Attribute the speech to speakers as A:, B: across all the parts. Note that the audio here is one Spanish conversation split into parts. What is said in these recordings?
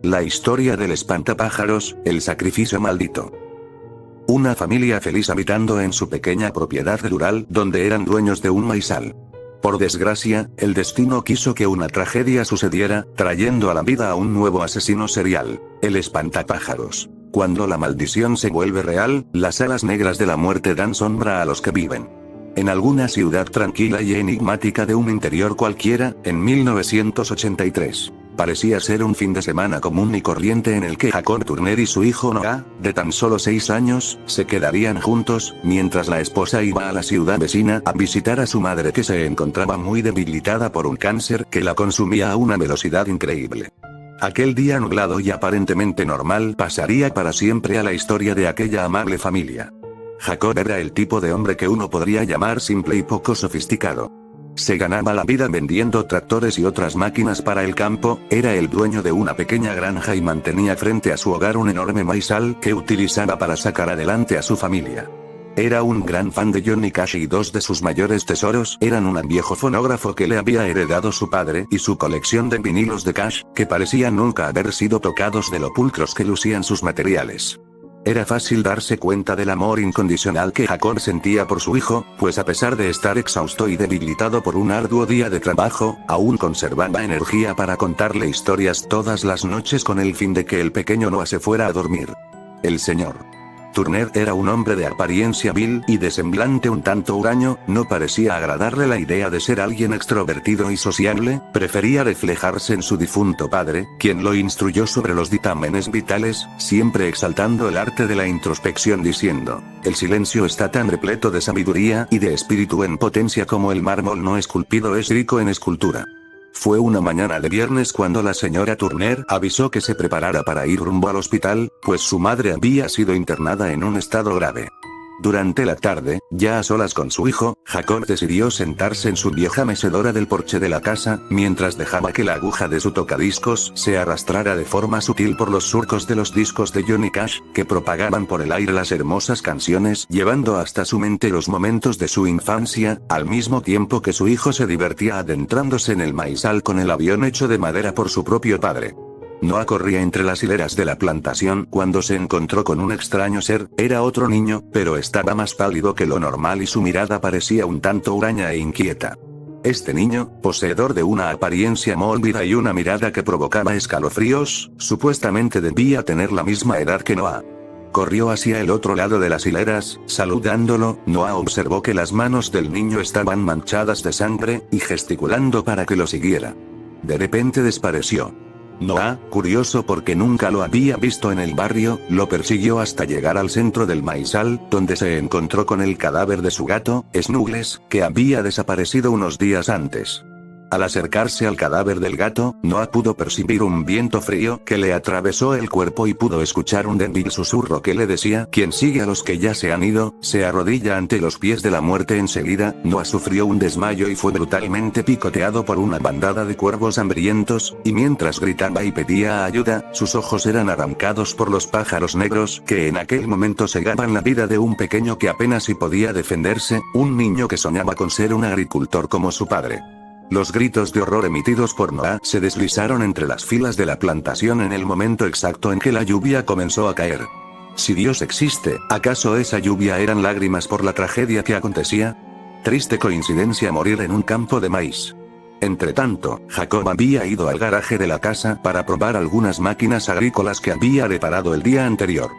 A: La historia del espantapájaros, el sacrificio maldito. Una familia feliz habitando en su pequeña propiedad rural donde eran dueños de un maizal. Por desgracia, el destino quiso que una tragedia sucediera, trayendo a la vida a un nuevo asesino serial, el espantapájaros. Cuando la maldición se vuelve real, las alas negras de la muerte dan sombra a los que viven. En alguna ciudad tranquila y enigmática de un interior cualquiera, en 1983. Parecía ser un fin de semana común y corriente en el que Jacob Turner y su hijo Noah, de tan solo 6 años, se quedarían juntos, mientras la esposa iba a la ciudad vecina a visitar a su madre que se encontraba muy debilitada por un cáncer que la consumía a una velocidad increíble. Aquel día nublado y aparentemente normal pasaría para siempre a la historia de aquella amable familia. Jacob era el tipo de hombre que uno podría llamar simple y poco sofisticado. Se ganaba la vida vendiendo tractores y otras máquinas para el campo, era el dueño de una pequeña granja y mantenía frente a su hogar un enorme maizal que utilizaba para sacar adelante a su familia. Era un gran fan de Johnny Cash y dos de sus mayores tesoros eran un viejo fonógrafo que le había heredado su padre y su colección de vinilos de Cash, que parecían nunca haber sido tocados de lo pulcros que lucían sus materiales. Era fácil darse cuenta del amor incondicional que Jacob sentía por su hijo, pues a pesar de estar exhausto y debilitado por un arduo día de trabajo, aún conservaba energía para contarle historias todas las noches con el fin de que el pequeño Noah se fuera a dormir. El señor Turner era un hombre de apariencia vil y de semblante un tanto huraño, no parecía agradarle la idea de ser alguien extrovertido y sociable, prefería reflejarse en su difunto padre, quien lo instruyó sobre los dictámenes vitales, siempre exaltando el arte de la introspección diciendo, el silencio está tan repleto de sabiduría y de espíritu en potencia como el mármol no esculpido es rico en escultura. Fue una mañana de viernes cuando la señora Turner avisó que se preparara para ir rumbo al hospital, pues su madre había sido internada en un estado grave. Durante la tarde, ya a solas con su hijo, Jacob decidió sentarse en su vieja mecedora del porche de la casa, mientras dejaba que la aguja de su tocadiscos se arrastrara de forma sutil por los surcos de los discos de Johnny Cash, que propagaban por el aire las hermosas canciones, llevando hasta su mente los momentos de su infancia, al mismo tiempo que su hijo se divertía adentrándose en el maizal con el avión hecho de madera por su propio padre. Noah corría entre las hileras de la plantación cuando se encontró con un extraño ser, era otro niño, pero estaba más pálido que lo normal y su mirada parecía un tanto huraña e inquieta. Este niño, poseedor de una apariencia mórbida y una mirada que provocaba escalofríos, supuestamente debía tener la misma edad que Noah. Corrió hacia el otro lado de las hileras, saludándolo, Noah observó que las manos del niño estaban manchadas de sangre, y gesticulando para que lo siguiera. De repente desapareció. Noah, curioso porque nunca lo había visto en el barrio, lo persiguió hasta llegar al centro del maizal, donde se encontró con el cadáver de su gato, Snuggles, que había desaparecido unos días antes. Al acercarse al cadáver del gato, Noah pudo percibir un viento frío que le atravesó el cuerpo y pudo escuchar un débil susurro que le decía: quien sigue a los que ya se han ido, se arrodilla ante los pies de la muerte. Enseguida, Noah sufrió un desmayo y fue brutalmente picoteado por una bandada de cuervos hambrientos, y mientras gritaba y pedía ayuda, sus ojos eran arrancados por los pájaros negros que en aquel momento cegaban la vida de un pequeño que apenas si podía defenderse, un niño que soñaba con ser un agricultor como su padre. Los gritos de horror emitidos por Noah se deslizaron entre las filas de la plantación en el momento exacto en que la lluvia comenzó a caer. Si Dios existe, ¿acaso esa lluvia eran lágrimas por la tragedia que acontecía? Triste coincidencia morir en un campo de maíz. Entretanto, Jacob había ido al garaje de la casa para probar algunas máquinas agrícolas que había reparado el día anterior.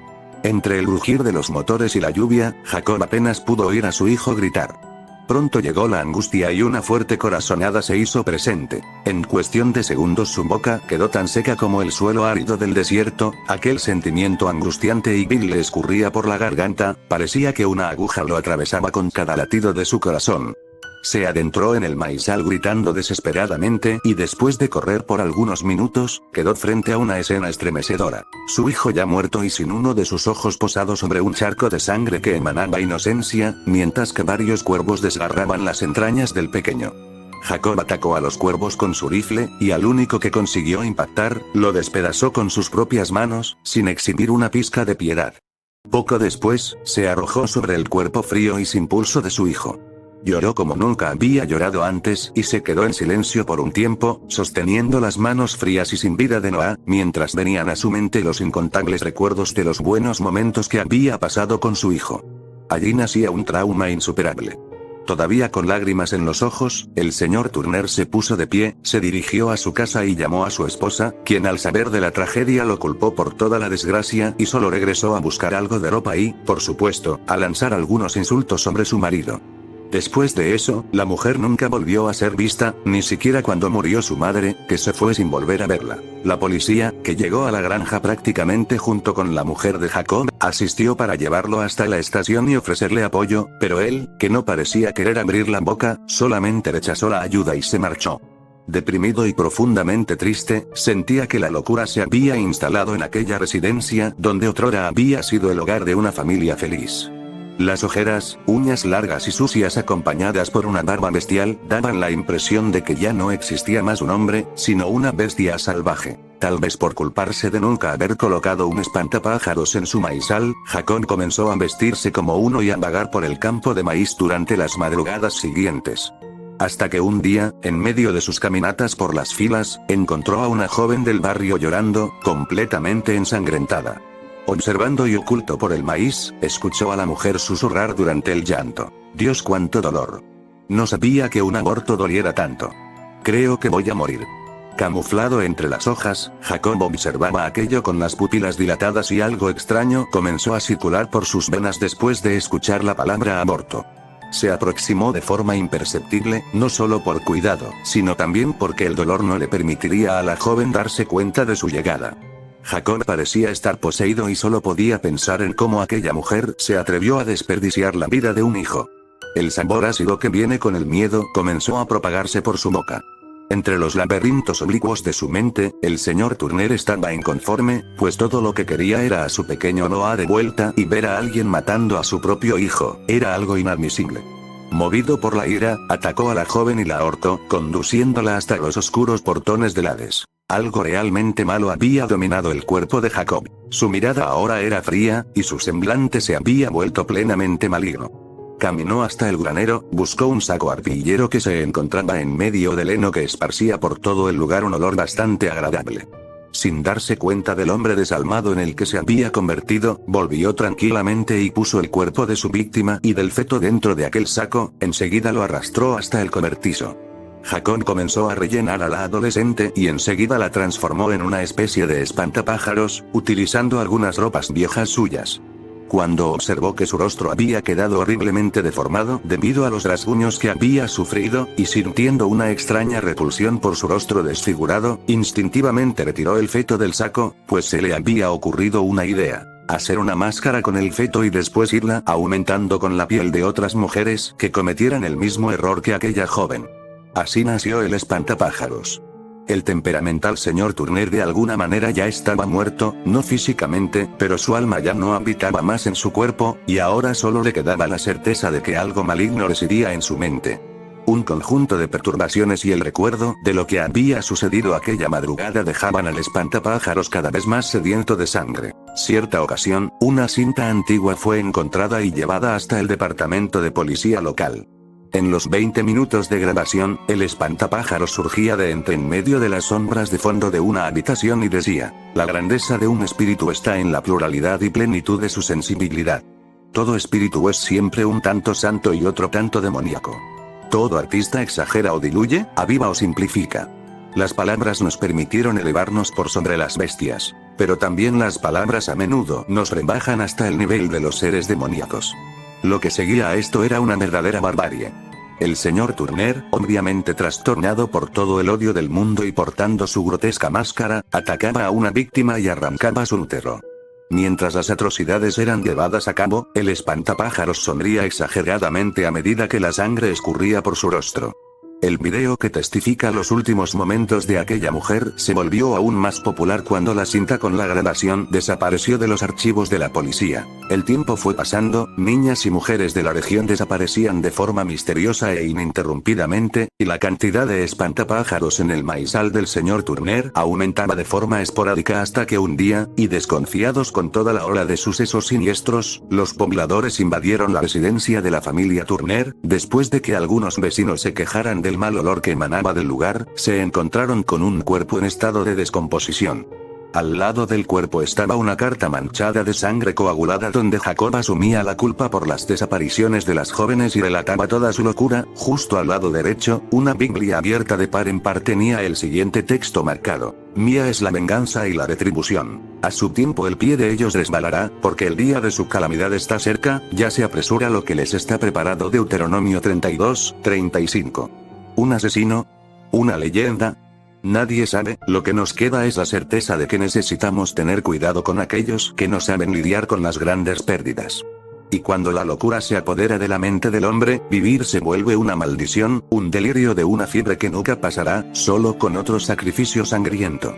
A: Entre el rugir de los motores y la lluvia, Jacob apenas pudo oír a su hijo gritar. Pronto llegó la angustia y una fuerte corazonada se hizo presente. En cuestión de segundos su boca quedó tan seca como el suelo árido del desierto, aquel sentimiento angustiante y vil le escurría por la garganta, parecía que una aguja lo atravesaba con cada latido de su corazón. Se adentró en el maizal gritando desesperadamente y después de correr por algunos minutos, quedó frente a una escena estremecedora. Su hijo ya muerto y sin uno de sus ojos posado sobre un charco de sangre que emanaba inocencia, mientras que varios cuervos desgarraban las entrañas del pequeño. Jacob atacó a los cuervos con su rifle, y al único que consiguió impactar, lo despedazó con sus propias manos, sin exhibir una pizca de piedad. Poco después, se arrojó sobre el cuerpo frío y sin pulso de su hijo. Lloró como nunca había llorado antes y se quedó en silencio por un tiempo, sosteniendo las manos frías y sin vida de Noah, mientras venían a su mente los incontables recuerdos de los buenos momentos que había pasado con su hijo. Allí nacía un trauma insuperable. Todavía con lágrimas en los ojos, el señor Turner se puso de pie, se dirigió a su casa y llamó a su esposa, quien al saber de la tragedia lo culpó por toda la desgracia y solo regresó a buscar algo de ropa y, por supuesto, a lanzar algunos insultos sobre su marido. Después de eso, la mujer nunca volvió a ser vista, ni siquiera cuando murió su madre, que se fue sin volver a verla. La policía, que llegó a la granja prácticamente junto con la mujer de Jacob, asistió para llevarlo hasta la estación y ofrecerle apoyo, pero él, que no parecía querer abrir la boca, solamente rechazó la ayuda y se marchó. Deprimido y profundamente triste, sentía que la locura se había instalado en aquella residencia donde otrora había sido el hogar de una familia feliz. Las ojeras, uñas largas y sucias acompañadas por una barba bestial, daban la impresión de que ya no existía más un hombre, sino una bestia salvaje. Tal vez por culparse de nunca haber colocado un espantapájaros en su maizal, Jacob comenzó a vestirse como uno y a vagar por el campo de maíz durante las madrugadas siguientes. Hasta que un día, en medio de sus caminatas por las filas, encontró a una joven del barrio llorando, completamente ensangrentada. Observando y oculto por el maíz, escuchó a la mujer susurrar durante el llanto: «Dios, cuánto dolor. No sabía que un aborto doliera tanto. Creo que voy a morir». Camuflado entre las hojas, Jacob observaba aquello con las pupilas dilatadas y algo extraño comenzó a circular por sus venas después de escuchar la palabra aborto. Se aproximó de forma imperceptible, no solo por cuidado, sino también porque el dolor no le permitiría a la joven darse cuenta de su llegada. Jacob parecía estar poseído y solo podía pensar en cómo aquella mujer se atrevió a desperdiciar la vida de un hijo. El sabor ácido que viene con el miedo comenzó a propagarse por su boca. Entre los laberintos oblicuos de su mente, el señor Turner estaba inconforme, pues todo lo que quería era a su pequeño Noah de vuelta y ver a alguien matando a su propio hijo, era algo inadmisible. Movido por la ira, atacó a la joven y la ahorcó, conduciéndola hasta los oscuros portones del Hades. Algo realmente malo había dominado el cuerpo de Jacob. Su mirada ahora era fría, y su semblante se había vuelto plenamente maligno. Caminó hasta el granero, buscó un saco arpillero que se encontraba en medio del heno que esparcía por todo el lugar un olor bastante agradable. Sin darse cuenta del hombre desalmado en el que se había convertido, volvió tranquilamente y puso el cuerpo de su víctima y del feto dentro de aquel saco, enseguida lo arrastró hasta el cobertizo. Jacob comenzó a rellenar a la adolescente y enseguida la transformó en una especie de espantapájaros, utilizando algunas ropas viejas suyas. Cuando observó que su rostro había quedado horriblemente deformado debido a los rasguños que había sufrido, y sintiendo una extraña repulsión por su rostro desfigurado, instintivamente retiró el feto del saco, pues se le había ocurrido una idea: hacer una máscara con el feto y después irla aumentando con la piel de otras mujeres que cometieran el mismo error que aquella joven. Así nació el espantapájaros. El temperamental señor Turner de alguna manera ya estaba muerto, no físicamente, pero su alma ya no habitaba más en su cuerpo, y ahora solo le quedaba la certeza de que algo maligno residía en su mente. Un conjunto de perturbaciones y el recuerdo de lo que había sucedido aquella madrugada dejaban al espantapájaros cada vez más sediento de sangre. Cierta ocasión, una cinta antigua fue encontrada y llevada hasta el departamento de policía local. En los 20 minutos de grabación, el espantapájaros surgía de entre en medio de las sombras de fondo de una habitación y decía: «La grandeza de un espíritu está en la pluralidad y plenitud de su sensibilidad. Todo espíritu es siempre un tanto santo y otro tanto demoníaco. Todo artista exagera o diluye, aviva o simplifica. Las palabras nos permitieron elevarnos por sobre las bestias, pero también las palabras a menudo nos rebajan hasta el nivel de los seres demoníacos». Lo que seguía a esto era una verdadera barbarie. El señor Turner, obviamente trastornado por todo el odio del mundo y portando su grotesca máscara, atacaba a una víctima y arrancaba su útero. Mientras las atrocidades eran llevadas a cabo, el espantapájaros sonría exageradamente a medida que la sangre escurría por su rostro. El video que testifica los últimos momentos de aquella mujer se volvió aún más popular cuando la cinta con la grabación desapareció de los archivos de la policía. El tiempo fue pasando, niñas y mujeres de la región desaparecían de forma misteriosa e ininterrumpidamente, y la cantidad de espantapájaros en el maizal del señor Turner aumentaba de forma esporádica hasta que un día, y desconfiados con toda la ola de sucesos siniestros, los pobladores invadieron la residencia de la familia Turner. Después de que algunos vecinos se quejaran del mal olor que emanaba del lugar, se encontraron con un cuerpo en estado de descomposición. Al lado del cuerpo estaba una carta manchada de sangre coagulada donde Jacob asumía la culpa por las desapariciones de las jóvenes y relataba toda su locura. Justo al lado derecho, una Biblia abierta de par en par tenía el siguiente texto marcado: Mía es la venganza y la retribución. A su tiempo el pie de ellos resbalará, porque el día de su calamidad está cerca, ya se apresura lo que les está preparado. Deuteronomio 32:35. ¿Un asesino? ¿Una leyenda? Nadie sabe. Lo que nos queda es la certeza de que necesitamos tener cuidado con aquellos que no saben lidiar con las grandes pérdidas. Y cuando la locura se apodera de la mente del hombre, vivir se vuelve una maldición, un delirio de una fiebre que nunca pasará, solo con otro sacrificio sangriento.